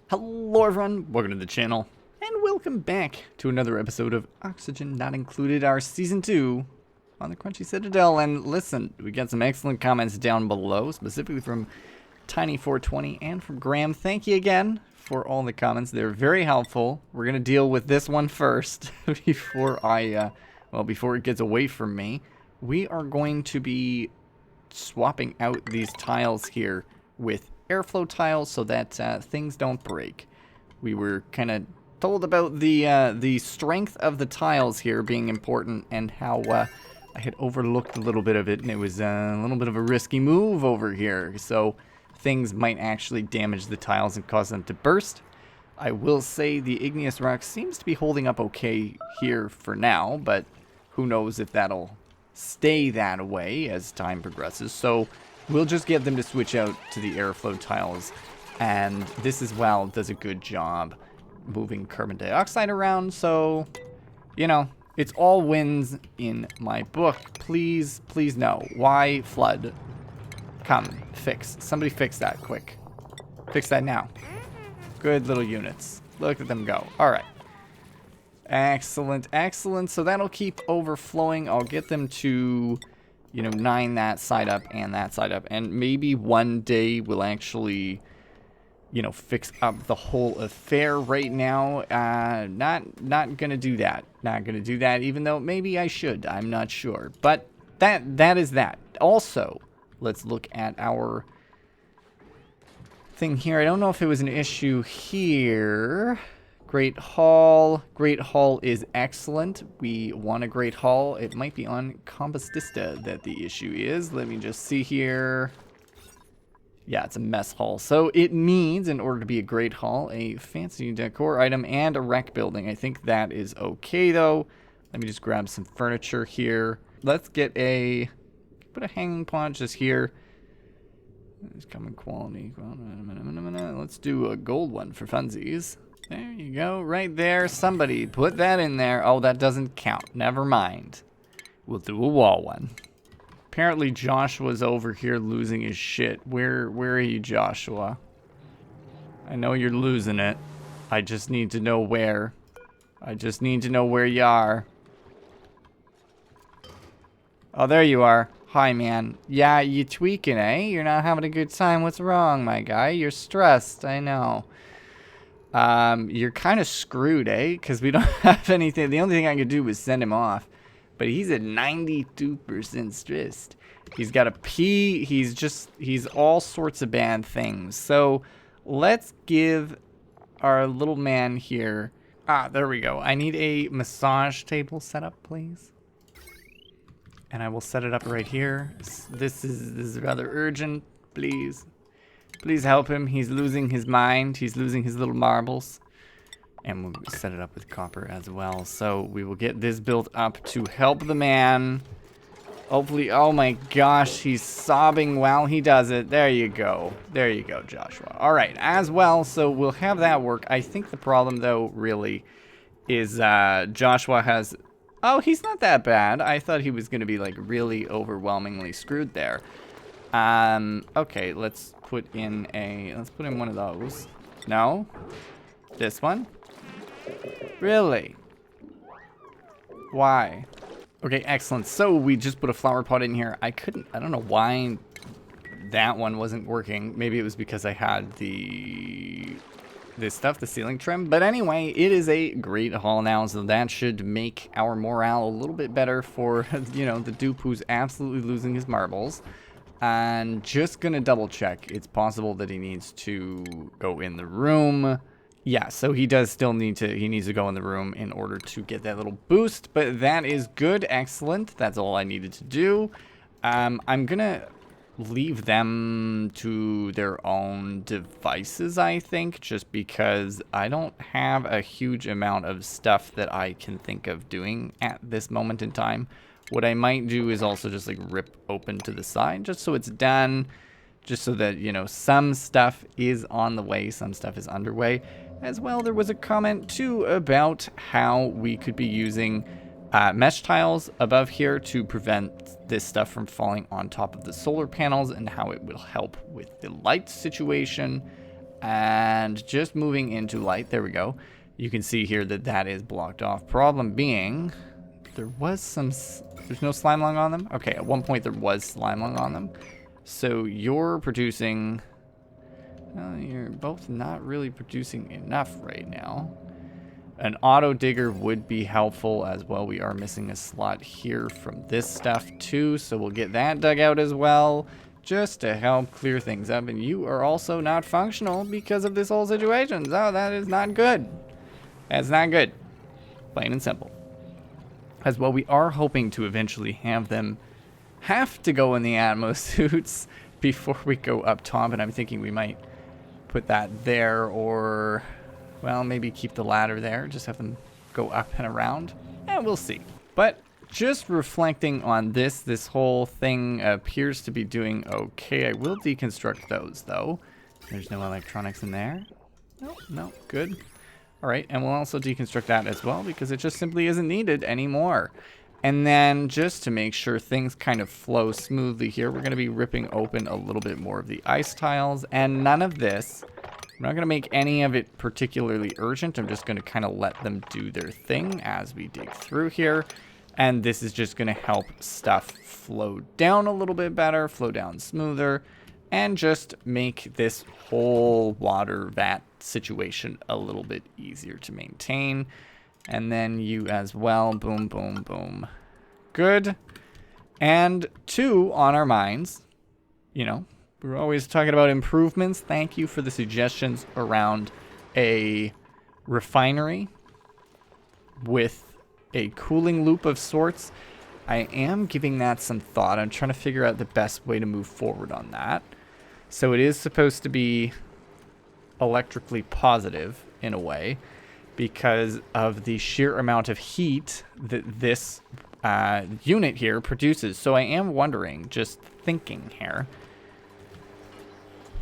Hello everyone, welcome to the channel, and welcome back to another episode of Oxygen Not Included, our Season 2 on the Crunchy Citadel. And listen, we got some excellent comments down below, specifically from Tiny420 and from Graham. Thank you again for all the comments, they're very helpful. We're going to deal with this one first, before it gets away from me. We are going to be swapping out these tiles here with airflow tiles so that things don't break. We were kind of told about the strength of the tiles here being important, and how I had overlooked a little bit of it, and it was a little bit of a risky move over here. So things might actually damage the tiles and cause them to burst. I will say the igneous rock seems to be holding up okay here for now, but who knows if that'll stay that way as time progresses. So we'll just get them to switch out to the airflow tiles, and this as well does a good job moving carbon dioxide around. So, you know, it's all wins in my book. Please, please no. Why flood? Come, fix. Somebody fix that quick. Fix that now. Good little units. Look at them go. All right. Excellent, excellent. So that'll keep overflowing. I'll get them to, you know, 9 that side up and that side up. And maybe one day we'll actually, you know, fix up the whole affair. Right now, not gonna do that. Not gonna do that, even though maybe I should. I'm not sure. But that is that. Also, let's look at our thing here. I don't know if it was an issue here. Great Hall. Great Hall is excellent. We want a Great Hall. It might be on Compostista that the issue is. Let me just see here. Yeah, it's a mess hall. So it needs, in order to be a Great Hall, a fancy decor item and a rec building. I think that is okay, though. Let me just grab some furniture here. Let's get put a hanging pot just here. It's coming quality. Let's do a gold one for funsies. There you go, right there. Somebody put that in there. Oh, that doesn't count. Never mind. We'll do a wall one. Apparently Joshua's over here losing his shit. Where are you, Joshua? I know you're losing it. I just need to know where. I just need to know where you are. Oh, there you are. Hi, man. Yeah, you tweaking, eh? You're not having a good time. What's wrong, my guy? You're stressed. I know. You're kind of screwed, eh? Because we don't have anything. The only thing I could do was send him off. But he's at 92% stressed. He's got a pee. He's all sorts of bad things. So let's give our little man here. There we go. I need a massage table set up, please. And I will set it up right here. This is rather urgent. Please. Please help him. He's losing his mind. He's losing his little marbles. And we'll set it up with copper as well. So we will get this built up to help the man. Hopefully, oh my gosh, he's sobbing while he does it. There you go. There you go, Joshua. All right, as well, so we'll have that work. I think the problem, though, really, is Joshua has... Oh, he's not that bad. I thought he was going to be, like, really overwhelmingly screwed there. Okay, let's put in one of those. No? This one? Really? Why? Okay, excellent. So we just put a flower pot in here. I don't know why that one wasn't working. Maybe it was because I had this stuff, the ceiling trim. But anyway, it is a Great Hall now, so that should make our morale a little bit better for, you know, the dupe who's absolutely losing his marbles. And just gonna double check. It's possible that he needs to go in the room. Yeah, so he does still need to, he needs to go in the room in order to get that little boost, but that is good, excellent. That's all I needed to do. I'm gonna leave them to their own devices, I think, just because I don't have a huge amount of stuff that I can think of doing at this moment in time. What I might do is also just like rip open to the side, just so it's done, just so that, you know, some stuff is on the way, some stuff is underway. As well, there was a comment too about how we could be using mesh tiles above here to prevent this stuff from falling on top of the solar panels, and how it will help with the light situation. And just moving into light. There we go. You can see here that that is blocked off. Problem being, there was some... There's no slime lung on them? Okay, at one point there was slime lung on them. So you're producing... Well, you're both not really producing enough right now. An auto digger would be helpful as well. We are missing a slot here from this stuff too, so we'll get that dug out as well, just to help clear things up. And you are also not functional because of this whole situation. So that is not good. That's not good. Plain and simple. As well, we are hoping to eventually have them have to go in the Atmo suits before we go up top, and I'm thinking we might put that there, or, well, maybe keep the ladder there, just have them go up and around, and we'll see. But just reflecting on this whole thing appears to be doing okay. I will deconstruct those, though. There's no electronics in there. No, good. All right, and we'll also deconstruct that as well, because it just simply isn't needed anymore. And then just to make sure things kind of flow smoothly here, we're going to be ripping open a little bit more of the ice tiles. And none of this, I'm not going to make any of it particularly urgent. I'm just going to kind of let them do their thing as we dig through here. And this is just going to help stuff flow down a little bit better, flow down smoother, and just make this whole water vat situation a little bit easier to maintain. And then you as well. Boom, boom, boom. Good. And 2 on our minds. You know, we're always talking about improvements. Thank you for the suggestions around a refinery with a cooling loop of sorts. I am giving that some thought. I'm trying to figure out the best way to move forward on that. So it is supposed to be electrically positive in a way, because of the sheer amount of heat that this unit here produces. So I am wondering, just thinking here,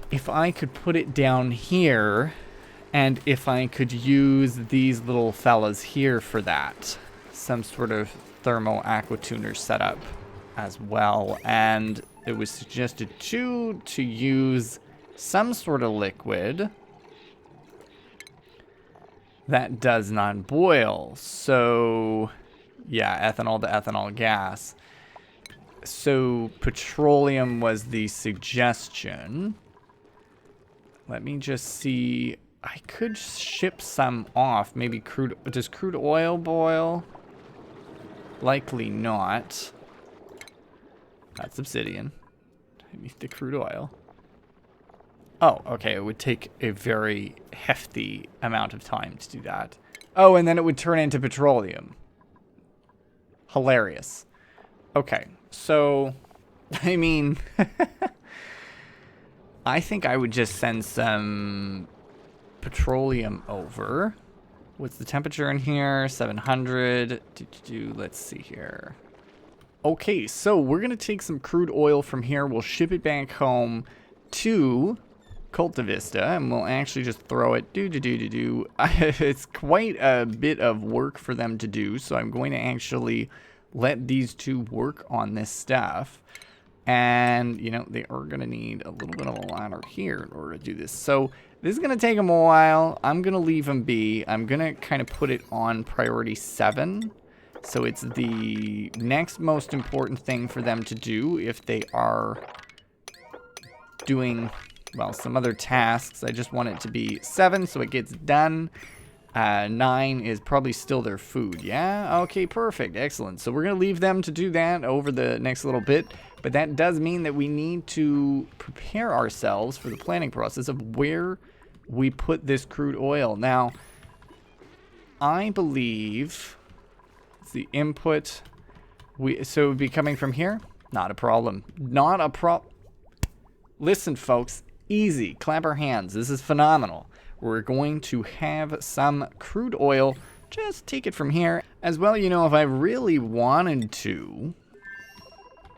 if I could put it down here, and if I could use these little fellas here for that. Some sort of thermo aqua tuner setup as well. And it was suggested to use some sort of liquid that does not boil. So, yeah, ethanol to ethanol gas. So, petroleum was the suggestion. Let me just see. I could ship some off. Maybe crude. Does crude oil boil? Likely not. That's obsidian. I need the crude oil. Oh, okay, it would take a very hefty amount of time to do that. Oh, and then it would turn into petroleum. Hilarious. Okay, so, I mean, I think I would just send some petroleum over. What's the temperature in here? 700. Let's see here. Okay, so we're going to take some crude oil from here. We'll ship it back home to Cultivista, and we'll actually just throw it. It's quite a bit of work for them to do, so I'm going to actually let these 2 work on this stuff. And, you know, they are going to need a little bit of a ladder here in order to do this. So this is going to take them a while. I'm going to leave them be. I'm going to kind of put it on priority 7. So it's the next most important thing for them to do if they are doing, well, some other tasks. I just want it to be 7 so it gets done. 9 is probably still their food. Yeah? Okay, perfect. Excellent. So we're going to leave them to do that over the next little bit. But that does mean that we need to prepare ourselves for the planning process of where we put this crude oil. Now, I believe it's the input. So it would be coming from here? Not a problem. Not a problem. Listen, folks. Easy. Clap our hands. This is phenomenal. We're going to have some crude oil. Just take it from here. As well, you know, if I really wanted to,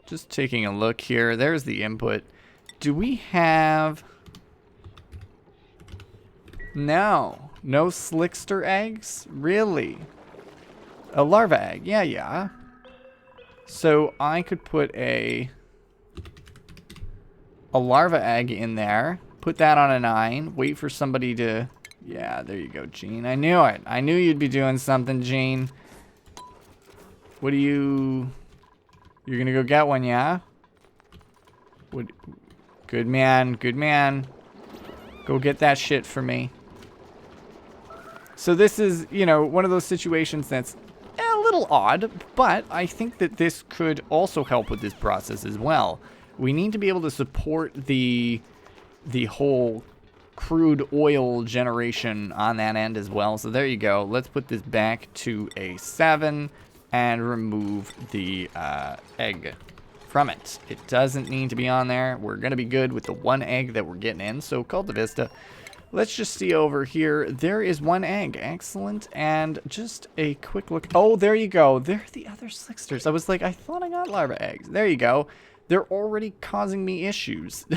just taking a look here. There's the input. Do we have... No. No slickster eggs? Really? A larva egg. Yeah. So I could put a larva egg in there. Put that on a 9. Wait for somebody to... Yeah, there you go, Gene. I knew it. I knew you'd be doing something, Gene. What do you... You're gonna go get one, yeah? What... Good man, good man. Go get that shit for me. So this is, you know, one of those situations that's a little odd, but I think that this could also help with this process as well. We need to be able to support the whole crude oil generation on that end as well. So there you go. Let's put this back to a 7 and remove the egg from it. It doesn't need to be on there. We're going to be good with the 1 egg that we're getting in. So Culta Vista. Let's just see over here. There is 1 egg. Excellent. And just a quick look. Oh, there you go. There are the other slicksters. I was like, I thought I got larva eggs. There you go. They're already causing me issues.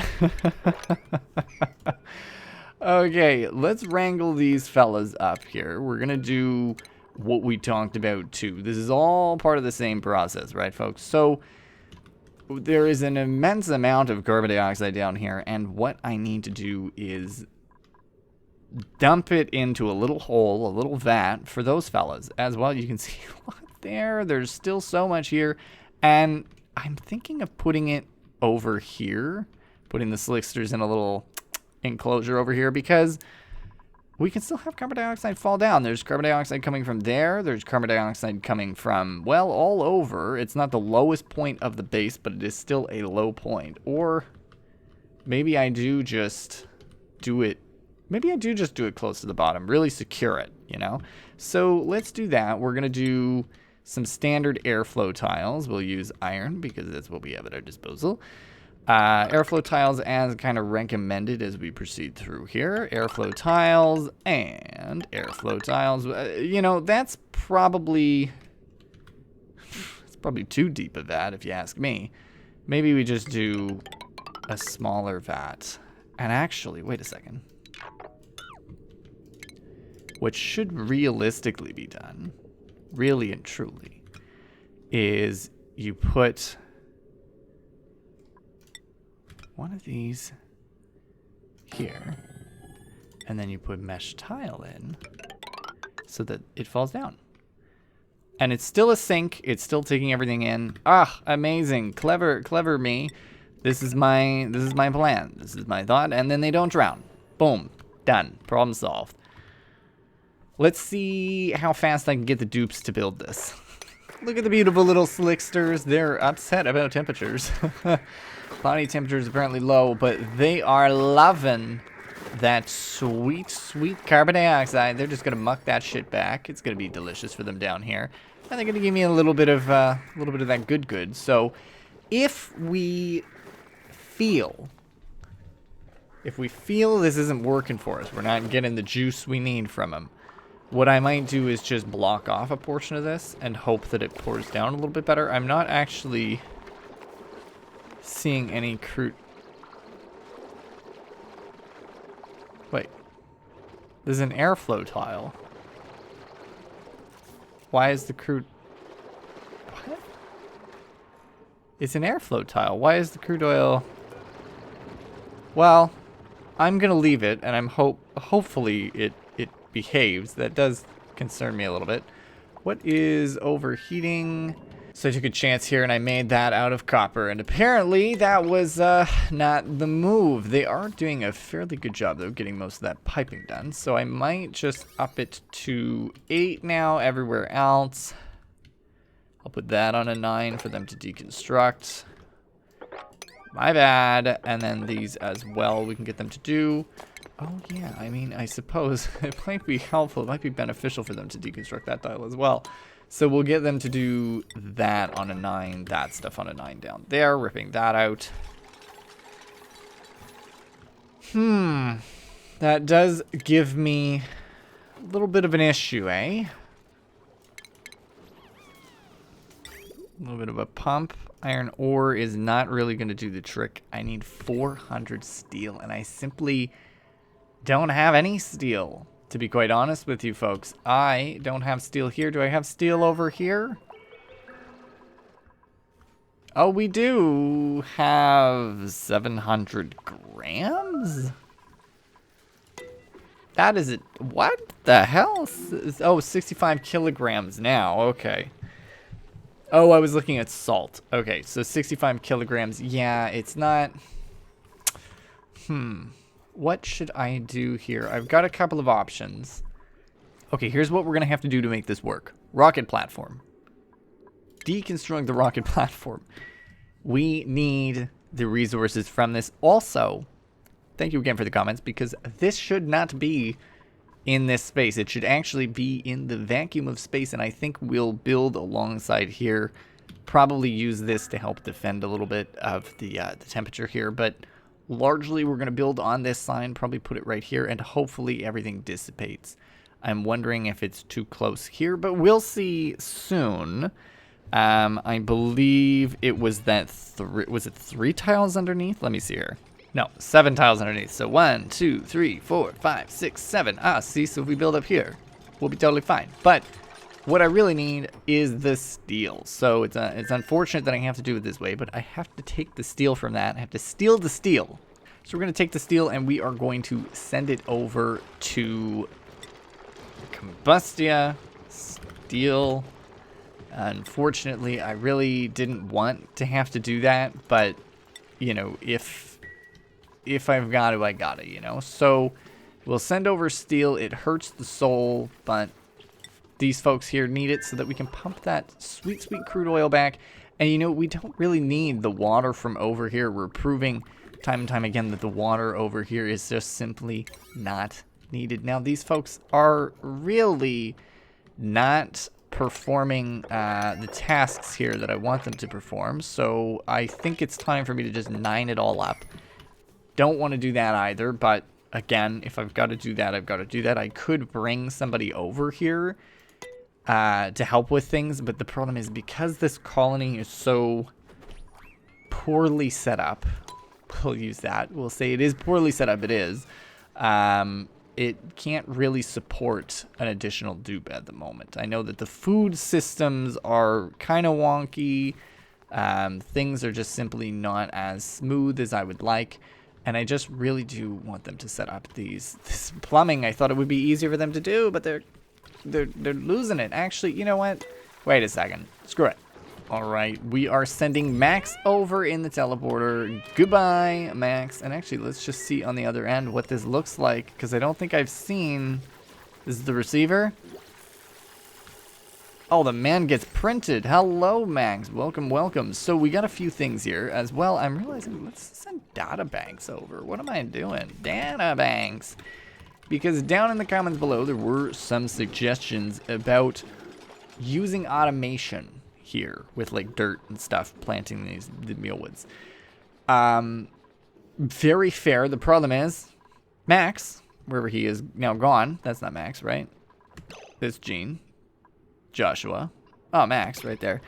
Okay, let's wrangle these fellas up here. We're going to do what we talked about too. This is all part of the same process, right, folks? So there is an immense amount of carbon dioxide down here, and what I need to do is dump it into a little hole, a little vat for those fellas as well. You can see a lot there. There's still so much here, and I'm thinking of putting it over here, putting the slicksters in a little enclosure over here, because we can still have carbon dioxide fall down. There's carbon dioxide coming from there. There's carbon dioxide coming from, well, all over. It's not the lowest point of the base, but it is still a low point. Or maybe I do just do it. Maybe I do just do it close to the bottom. Really secure it, you know? So let's do that. We're going to do some standard airflow tiles. We'll use iron because that's what we have at our disposal. Airflow tiles as kind of recommended as we proceed through here. Airflow tiles and airflow tiles. You know, that's probably... It's probably too deep of that if you ask me. Maybe we just do a smaller vat. And actually, wait a second. What should realistically be done, really and truly, is you put one of these here, and then you put mesh tile in so that it falls down. And it's still a sink. It's still taking everything in. Ah, amazing. Clever, clever me. This is my plan. This is my thought. And then they don't drown. Boom. Done. Problem solved. Let's see how fast I can get the dupes to build this. Look at the beautiful little slicksters. They're upset about temperatures. Body temperature is apparently low, but they are loving that sweet, sweet carbon dioxide. They're just gonna muck that shit back. It's gonna be delicious for them down here, and they're gonna give me a little bit of that good. So, if we feel this isn't working for us, we're not getting the juice we need from them. What I might do is just block off a portion of this and hope that it pours down a little bit better. I'm not actually seeing any crude. Wait. There's an airflow tile. Why is the crude... What? It's an airflow tile. Why is the crude oil... Well, I'm gonna leave it, and I'm hopefully it behaves. That does concern me a little bit. What is overheating? So I took a chance here and I made that out of copper, and apparently that was not the move. They are doing a fairly good job though getting most of that piping done, so I might just up it to 8 now everywhere else. I'll put that on a 9 for them to deconstruct. My bad. And then these as well we can get them to do. Oh yeah, I mean, I suppose it might be helpful, it might be beneficial for them to deconstruct that tile as well. So we'll get them to do that on a 9, that stuff on a 9 down there, ripping that out. That does give me a little bit of an issue, eh? A little bit of a pump. Iron ore is not really going to do the trick. I need 400 steel, and I simply don't have any steel, to be quite honest with you folks. I don't have steel here. Do I have steel over here? Oh, we do have 700 grams? That is it. What the hell? Oh, 65 kilograms now. Okay. Oh, I was looking at salt. Okay, so 65 kilograms. Yeah, it's not... What should I do here? I've got a couple of options. Okay, here's what we're going to have to do to make this work. Rocket platform. Deconstructing the rocket platform. We need the resources from this. Also, thank you again for the comments, because this should not be in this space. It should actually be in the vacuum of space, and I think we'll build alongside here. Probably use this to help defend a little bit of the temperature here, but largely we're going to build on this sign, probably put it right here, and hopefully everything dissipates. I'm wondering if it's too close here, but we'll see soon. I believe it was that was it 3 tiles underneath? Let me see here. No, 7 tiles underneath. So 1, 2, 3, 4, 5, 6, 7. Ah, see, so if we build up here, we'll be totally fine. But what I really need is the steel. So it's unfortunate that I have to do it this way, but I have to take the steel from that. I have to steal the steel. So we're going to take the steel and we are going to send it over to Combustia. Steel. Unfortunately, I really didn't want to have to do that, but, you know, if I've got to, I gotta, you know. So we'll send over steel. It hurts the soul, but these folks here need it so that we can pump that sweet, sweet crude oil back. And, you know, we don't really need the water from over here. We're proving time and time again that the water over here is just simply not needed. Now, these folks are really not performing the tasks here that I want them to perform, so I think it's time for me to just 9 it all up. Don't want to do that either, but again, if I've got to do that, I've got to do that. I could bring somebody over here to help with things, but the problem is because this colony is so poorly set up, we'll use that. We'll say it is poorly set up. It is. It can't really support an additional dupe at the moment. I know that the food systems are kind of wonky. Things are just simply not as smooth as I would like. And I just really do want them to set up this plumbing. I thought it would be easier for them to do, but they're losing it. Actually, you know what? Wait a second. Screw it. All right, we are sending Max over in the teleporter. Goodbye, Max. And actually, let's just see on the other end what this looks like, because I don't think I've seen... This is the receiver? Oh, the man gets printed. Hello, Max. Welcome, welcome. So we got a few things here as well. I'm realizing, let's send data banks over. What am I doing? Data banks. Because down in the comments below, there were some suggestions about using automation here with like dirt and stuff, planting the mealwoods. Very fair. The problem is Max, wherever he is now gone. That's not Max, right? It's Gene. Joshua. Oh, Max right there.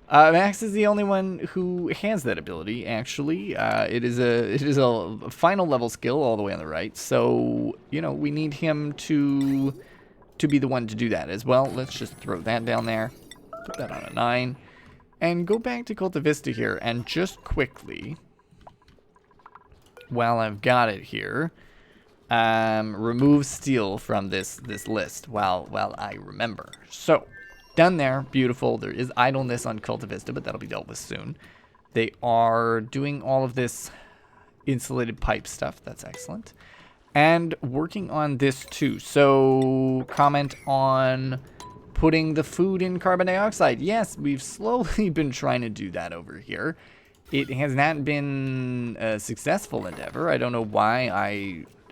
Max is the only one who has that ability, actually. It is a final level skill all the way on the right. So, you know, we need him to be the one to do that as well. Let's just throw that down there. Put that on a 9. And go back to Cultivista here. And just quickly, while I've got it here, remove steel from this list while I remember. So, done there. Beautiful. There is idleness on Cultivista, but that'll be dealt with soon. They are doing all of this insulated pipe stuff. That's excellent. And working on this too. So, comment on putting the food in carbon dioxide. Yes, we've slowly been trying to do that over here. It has not been a successful endeavor. I don't know why.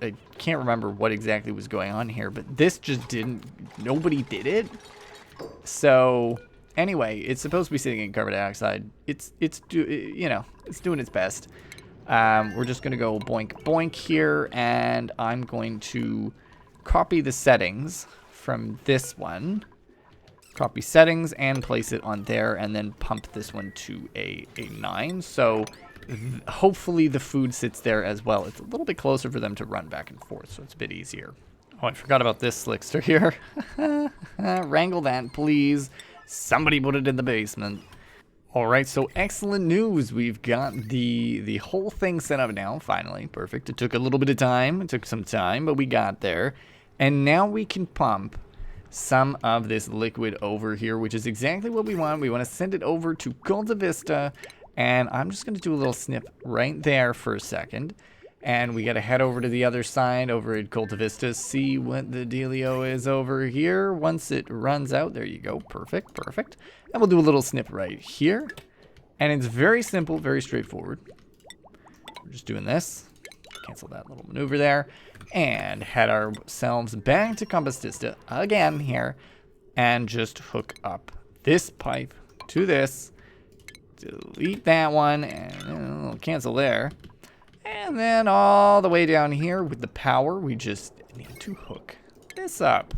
I can't remember what exactly was going on here, but this just didn't, nobody did it. So anyway, it's supposed to be sitting in carbon dioxide. It's doing its best. We're just going to go boink boink here, and I'm going to copy the settings from this one. Copy settings and place it on there, and then pump this one to a 9. So hopefully the food sits there as well. It's a little bit closer for them to run back and forth, so it's a bit easier. Oh, I forgot about this slickster here. Wrangle that, please. Somebody put it in the basement. All right, so excellent news. We've got the whole thing set up now, finally. Perfect. It took a little bit of time. It took some time, but we got there. And now we can pump some of this liquid over here, which is exactly what we want. We want to send it over to Cultivista, and I'm just going to do a little snip right there for a second. And we got to head over to the other side over at Cultivista, see what the dealio is over here. Once it runs out, there you go. Perfect, perfect. And we'll do a little snip right here. And it's very simple, very straightforward. We're just doing this. Cancel that little maneuver there. And head ourselves back to Compostista again here. And just hook up this pipe to this. Delete that one. And cancel there. And then all the way down here with the power, we just need to hook this up.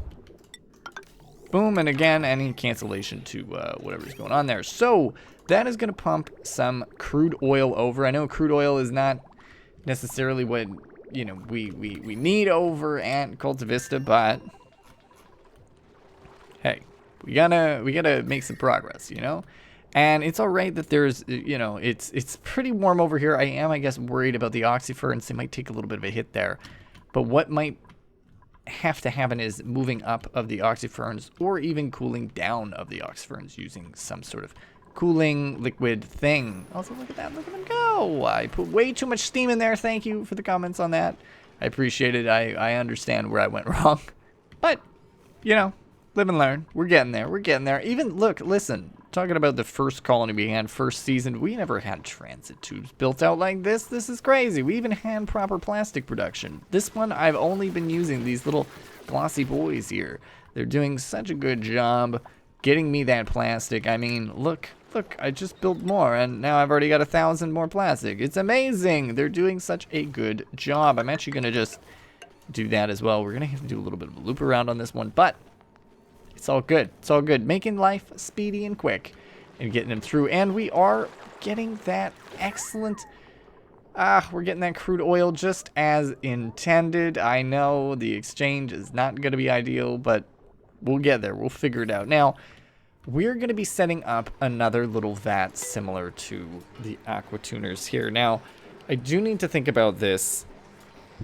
Boom, and again, any cancellation to whatever's going on there. So that is going to pump some crude oil over. I know crude oil is not necessarily what, you know, we need over at Cultivista, but hey, we gotta make some progress, you know? And it's all right that there's, you know, it's pretty warm over here. I am, I guess, worried about the oxyferns. They might take a little bit of a hit there. But what might have to happen is moving up of the oxyferns or even cooling down of the oxyferns using some sort of cooling liquid thing. Also, look at that. Look at them go. I put way too much steam in there. Thank you for the comments on that. I appreciate it. I understand where I went wrong. But, you know, live and learn. We're getting there. We're getting there. Even, look, listen. Talking about the first colony we had, first season, we never had transit tubes built out like this. This is crazy. We even had proper plastic production. This one, I've only been using these little glossy boys here. They're doing such a good job getting me that plastic. I mean, look, I just built more, and now I've already got 1,000 more plastic. It's amazing. They're doing such a good job. I'm actually going to just do that as well. We're going to have to do a little bit of a loop around on this one, but it's all good. It's all good. Making life speedy and quick and getting them through. And we are getting that excellent... we're getting that crude oil just as intended. I know the exchange is not going to be ideal, but we'll get there. We'll figure it out. Now, we're going to be setting up another little vat similar to the aqua tuners here. Now, I do need to think about this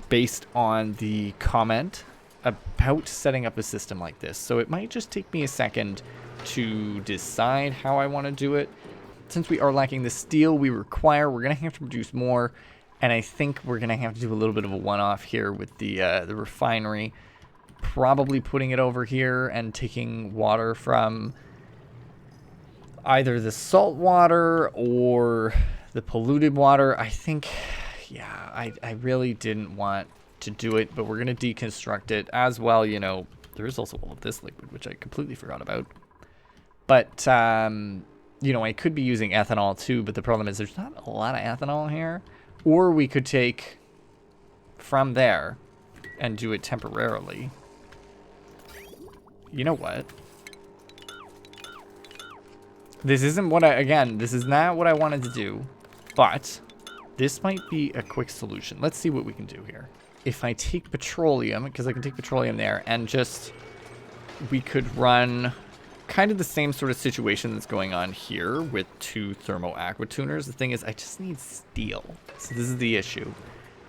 based on the comment about setting up a system like this. So it might just take me a second to decide how I want to do it. Since we are lacking the steel we require, we're going to have to produce more. And I think we're going to have to do a little bit of a one-off here with the refinery. Probably putting it over here and taking water from either the salt water or the polluted water. I think, yeah, I really didn't want to do it, but we're going to deconstruct it as well. You know, there is also all of this liquid, which I completely forgot about. But, you know, I could be using ethanol too, but the problem is there's not a lot of ethanol here. Or we could take from there and do it temporarily. You know what? This isn't what this is not what I wanted to do, but this might be a quick solution. Let's see what we can do here. If I take petroleum, because I can take petroleum there, and just, we could run kind of the same sort of situation that's going on here with 2 thermo aqua tuners. The thing is, I just need steel. So this is the issue.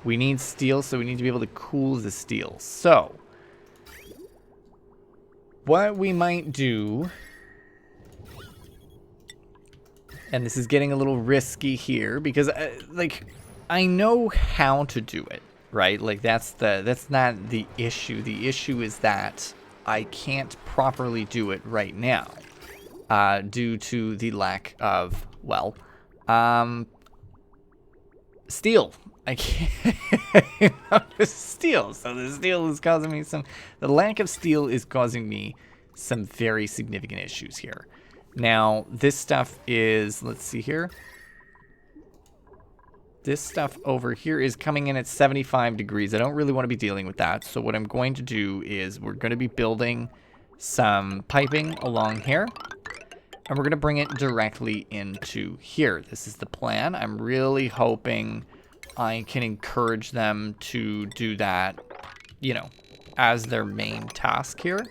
We need steel, so we need to be able to cool the steel. So, what we might do, and this is getting a little risky here, because, like, I know how to do it. Right? Like, that's not the issue. The issue is that I can't properly do it right now due to the lack of, well, steel. I can't steel. So the steel is causing me the lack of steel is causing me some very significant issues here. Now, this stuff is, let's see here. This stuff over here is coming in at 75 degrees. I don't really want to be dealing with that. So what I'm going to do is we're going to be building some piping along here. And we're going to bring it directly into here. This is the plan. I'm really hoping I can encourage them to do that, you know, as their main task here.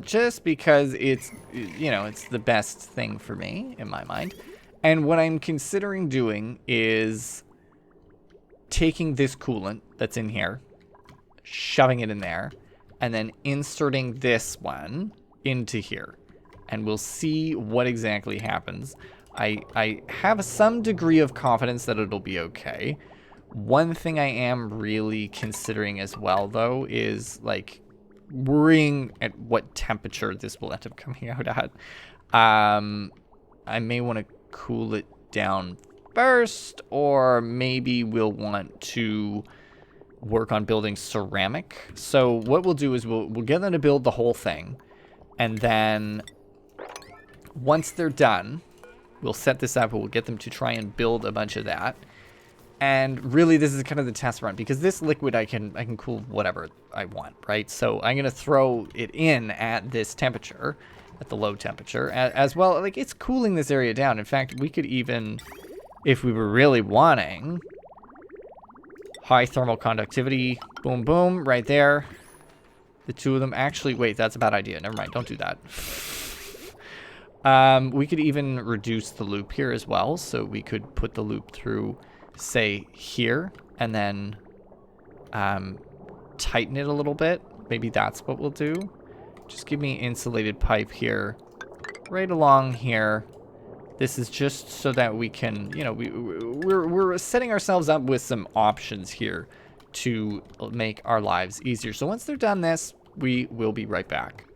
Just because it's, you know, it's the best thing for me in my mind. And what I'm considering doing is taking this coolant that's in here, shoving it in there, and then inserting this one into here. And we'll see what exactly happens. I have some degree of confidence that it'll be okay. One thing I am really considering as well, though, is like worrying at what temperature this will end up coming out at. I may want to cool it down first, or maybe we'll want to work on building ceramic. So what we'll do is we'll get them to build the whole thing, and then once they're done, we'll set this up and we'll get them to try and build a bunch of that. And really, this is kind of the test run, because this liquid I can cool whatever I want, right? So I'm gonna throw it in at this temperature, at the low temperature, as well. Like, it's cooling this area down. In fact, we could even, if we were really wanting, high thermal conductivity, boom, boom, right there. The two of them. Actually, wait, that's a bad idea. Never mind, don't do that. We could even reduce the loop here as well. So we could put the loop through, say, here, and then tighten it a little bit. Maybe that's what we'll do. Just give me insulated pipe here, right along here. This is just so that we can, you know, we're setting ourselves up with some options here to make our lives easier. So once they're done this, we will be right back.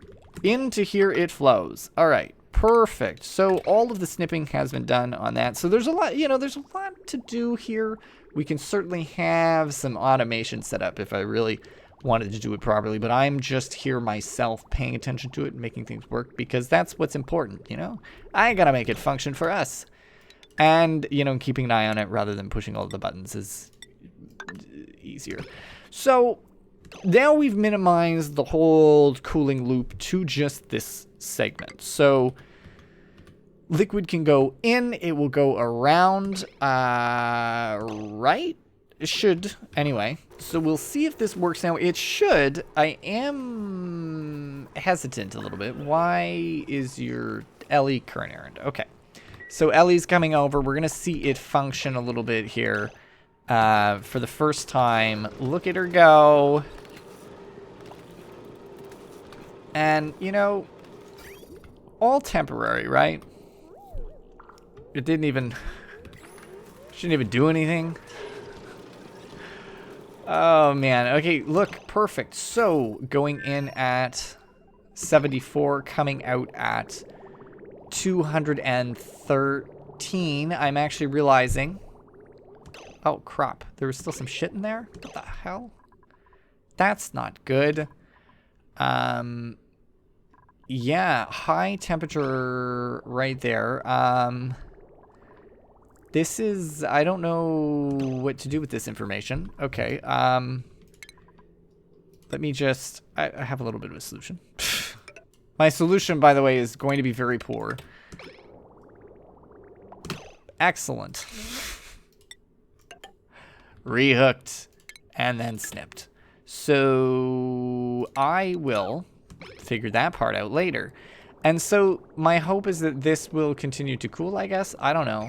Into here it flows. All right, perfect. So all of the snipping has been done on that. So there's a lot, you know, there's a lot to do here. We can certainly have some automation set up if I really wanted to do it properly, but I'm just here myself paying attention to it and making things work, because that's what's important, you know? I gotta make it function for us. And, you know, keeping an eye on it rather than pushing all of the buttons is easier. So now we've minimized the whole cooling loop to just this segment. So liquid can go in, it will go around, right? It should, anyway. So we'll see if this works now. It should. I am hesitant a little bit. Why is your Ellie current errand? Okay. So Ellie's coming over. We're going to see it function a little bit here for the first time. Look at her go. And, you know, all temporary, right? It didn't even... shouldn't even do anything. Oh, man. Okay, look, perfect. So, going in at 74, coming out at 213. I'm actually realizing... oh, crap. There was still some shit in there? What the hell? That's not good. Yeah, high temperature right there. This is, I don't know what to do with this information. Okay, let me just, I have a little bit of a solution. My solution, by the way, is going to be very poor. Excellent. Rehooked and then snipped. So I will figure that part out later. And so my hope is that this will continue to cool, I guess. I don't know.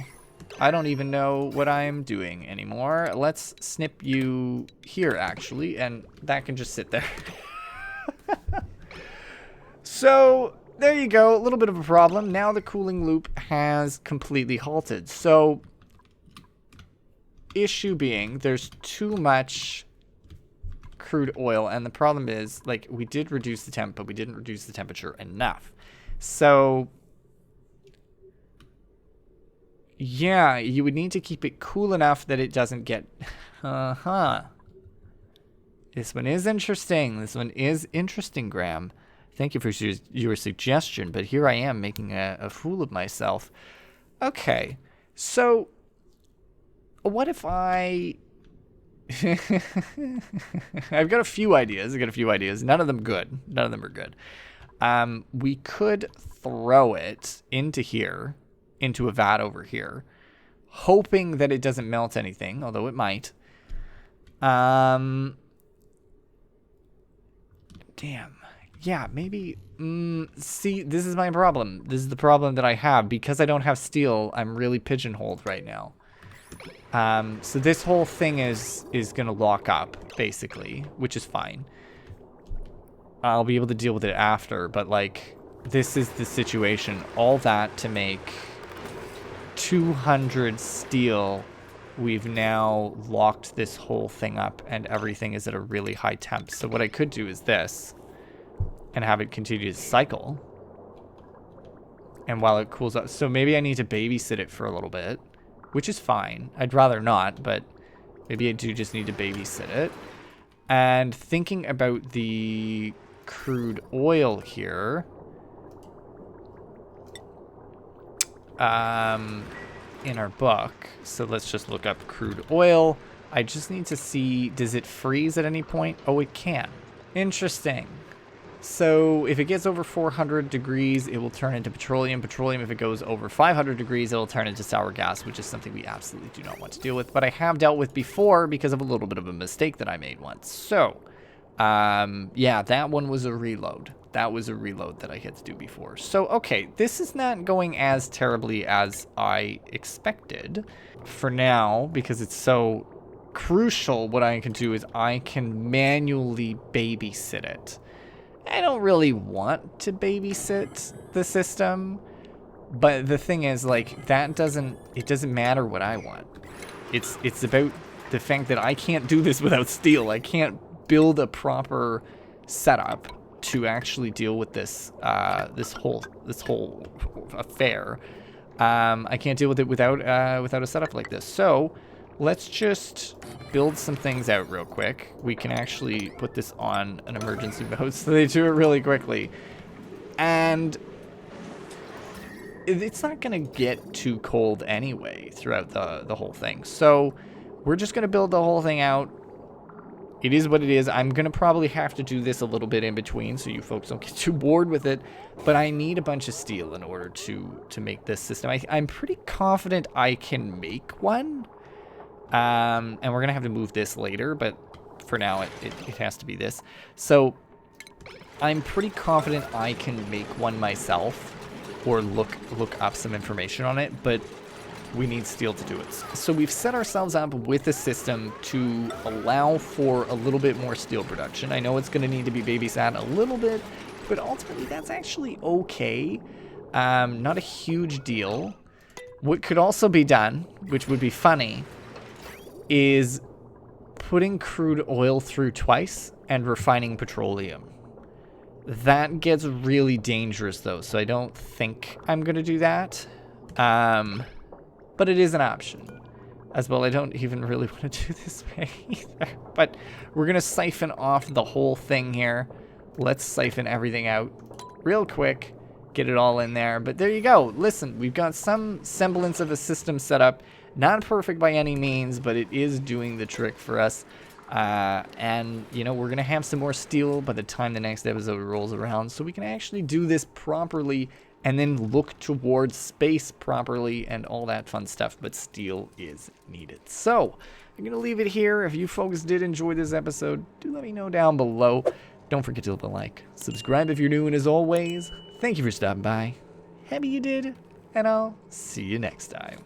I don't even know what I'm doing anymore. Let's snip you here, actually, and that can just sit there. So, there you go. A little bit of a problem. Now the cooling loop has completely halted. So, issue being, there's too much crude oil, and the problem is, like, we did reduce the temp, but we didn't reduce the temperature enough. So... yeah, you would need to keep it cool enough that it doesn't get... This one is interesting. This one is interesting, Graham. Thank you for your suggestion, but here I am making a fool of myself. Okay, so... what if I... I've got a few ideas. None of them good. None of them are good. We could throw it into here... into a vat over here, hoping that it doesn't melt anything, although it might. Damn. Yeah, maybe... see, this is my problem. This is the problem that I have. Because I don't have steel, I'm really pigeonholed right now. So this whole thing is going to lock up, basically, which is fine. I'll be able to deal with it after, but like, this is the situation. All that to make 200 steel. We've now locked this whole thing up and everything is at a really high temp. So what I could do is this and have it continue to cycle. And while it cools up, so maybe I need to babysit it for a little bit, which is fine. I'd rather not, but maybe I do just need to babysit it. And thinking about the crude oil here, in our book. So let's just look up crude oil. I just need to see, does it freeze at any point? Oh, it can. Interesting. So if it gets over 400 degrees, it will turn into petroleum. Petroleum, if it goes over 500 degrees, it'll turn into sour gas, which is something we absolutely do not want to deal with. But I have dealt with before because of a little bit of a mistake that I made once. So, yeah, that one was a reload. That was a reload that I had to do before. So, okay, this is not going as terribly as I expected. For now, because it's so crucial, what I can do is I can manually babysit it. I don't really want to babysit the system, but the thing is, like, it doesn't matter what I want. It's about the fact that I can't do this without steel. I can't build a proper setup to actually deal with this this whole affair. I can't deal with it without a setup like this. So let's just build some things out real quick. We can actually put this on an emergency mode so they do it really quickly. And it's not going to get too cold anyway throughout the whole thing. So we're just going to build the whole thing out. It is what it is. I'm going to probably have to do this a little bit in between so you folks don't get too bored with it. But I need a bunch of steel in order to make this system. I'm pretty confident I can make one. And we're going to have to move this later, but for now it has to be this. So I'm pretty confident I can make one myself or look up some information on it, but we need steel to do it. So we've set ourselves up with a system to allow for a little bit more steel production. I know it's going to need to be babysat a little bit, but ultimately that's actually okay. Not a huge deal. What could also be done, which would be funny, is putting crude oil through twice and refining petroleum. That gets really dangerous though, so I don't think I'm going to do that. But it is an option. As well, I don't even really want to do this way either. But we're going to siphon off the whole thing here. Let's siphon everything out real quick. Get it all in there. But there you go. Listen, we've got some semblance of a system set up. Not perfect by any means, but it is doing the trick for us. And, you know, we're going to have some more steel by the time the next episode rolls around. So we can actually do this properly and then look towards space properly and all that fun stuff. But steel is needed. So I'm going to leave it here. If you folks did enjoy this episode, do let me know down below. Don't forget to leave a like. Subscribe if you're new. And as always, thank you for stopping by. Happy you did. And I'll see you next time.